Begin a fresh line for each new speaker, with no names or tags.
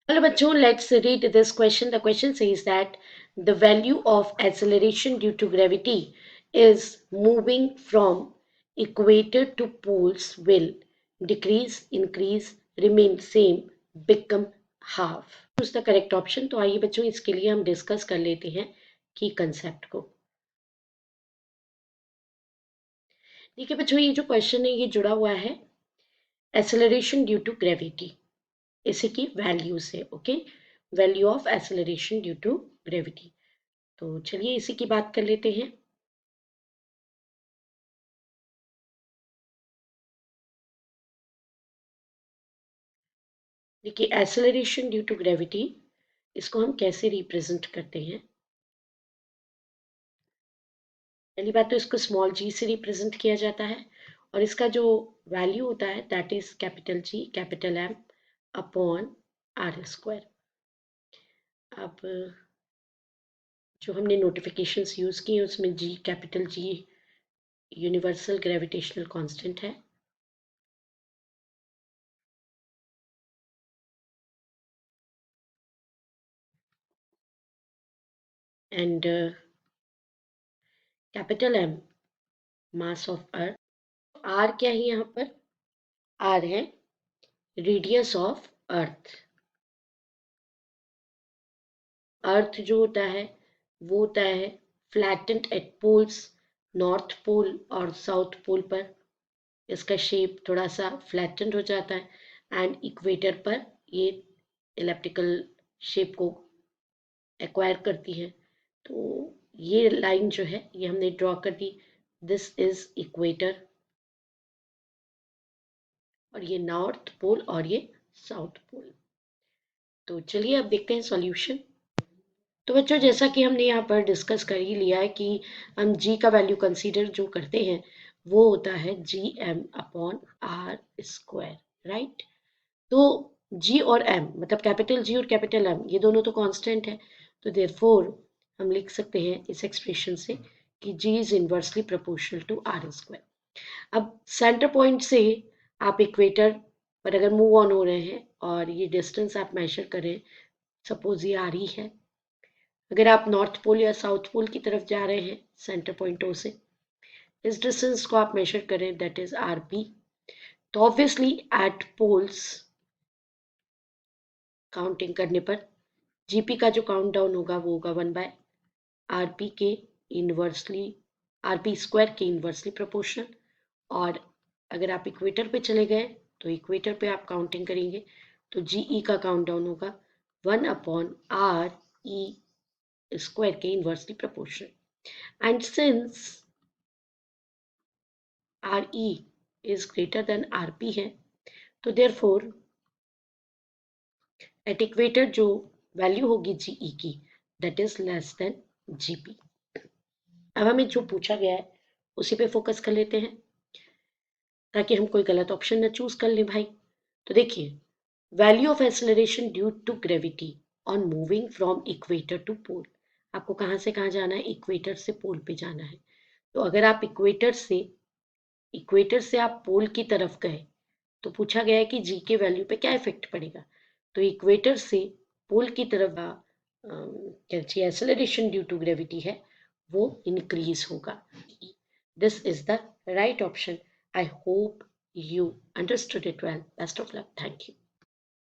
Hello bachcho, let's read this question. The question says that the value of acceleration due to gravity is moving from equator to poles will decrease, increase, remain same, become half. Choose the correct option. तो आइए बच्चों इसके लिए हम discuss कर लेते हैं की कंसेप्ट को. देखिए बच्चों ये जो क्वेश्चन है ये जुड़ा हुआ है एक्सेलरेशन ड्यू टू ग्रेविटी इसी की वैल्यू से. Okay, value of acceleration due to gravity. तो चलिए इसी की बात कर लेते हैं. देखिए एक्सेलरेशन ड्यू टू ग्रेविटी इसको हम कैसे रिप्रेजेंट करते हैं. पहली बात तो इसको स्मॉल जी से रिप्रेजेंट किया जाता है और इसका जो वैल्यू होता है that is capital G capital M upon are square. अब जो हमने नोटिफिकेशंस यूज किए उसमें G capital G universal gravitational constant है. And capital M mass of earth. R क्या है यहाँ पर, आर है रेडियस ऑफ अर्थ. अर्थ जो होता है वो होता है flattened at poles, north pole और साउथ पोल पर इसका शेप थोड़ा सा फ्लैटेंड हो जाता है एंड इक्वेटर पर ये एलिप्टिकल शेप को एक्वायर करती है. तो ये लाइन जो है ये हमने ड्रॉ कर दी. दिस इज इक्वेटर और ये नॉर्थ पोल और ये साउथ पोल. तो चलिए अब देखते हैं सॉल्यूशन. तो बच्चों जैसा कि हमने यहाँ पर डिस्कस कर ही लिया है कि हम जी का वैल्यू कंसीडर जो करते हैं वो होता है G M upon are square. Right. तो जी और एम मतलब कैपिटल जी और कैपिटल एम ये दोनों तो कांस्टेंट है. तो देयरफॉर हम लिख सकते हैं इस एक्सप्रेशन से कि G is inversely proportional to R square. अब सेंटर पॉइंट से आप इक्वेटर पर अगर मूव ऑन हो रहे हैं और ये डिस्टेंस आप मेजर करें, सपोज ये आर ई है. अगर आप नॉर्थ पोल या साउथ पोल की तरफ जा रहे हैं सेंटर पॉइंट ओ से, इस डिस्टेंस को आप मेजर करें दैट इज आर पी. तो ऑब्वियसली एट पोल्स काउंटिंग करने पर जीपी का जो काउंट डाउन होगा वो होगा 1/आरपी के इनवर्सली आरपी स्क्वायर के इनवर्सली प्रोपोर्शनल. और अगर आप इक्वेटर पे चले गए तो इक्वेटर पे आप काउंटिंग करेंगे तो जीई का काउंट डाउन होगा 1/आर ई स्क्वायर के inversely proportional. And since R E is greater than R P है तो देयरफॉर एट इक्वेटर जो वैल्यू होगी जीई की that is less than GP. अब हमें जो पूछा गया है उसी पे फोकस कर लेते हैं ताकि हम कोई गलत ऑप्शन न चूज कर लें भाई. तो देखिए value of acceleration due to gravity on moving from equator to pole. आपको कहाँ से कहाँ जाना है, इक्वेटर से पोल पे जाना है. तो अगर आप इक्वेटर से आप पोल की तरफ गए तो पूछा गया है कि जी के वैल्यू पे क्या इफेक्ट पड़ेगा. तो इक्वेटर से पोल की तरफ क्या एक्सेलरेशन ड्यू टू ग्रेविटी है वो इंक्रीज होगा. This is the right option. I hope you understood it well. Best of luck. Thank you.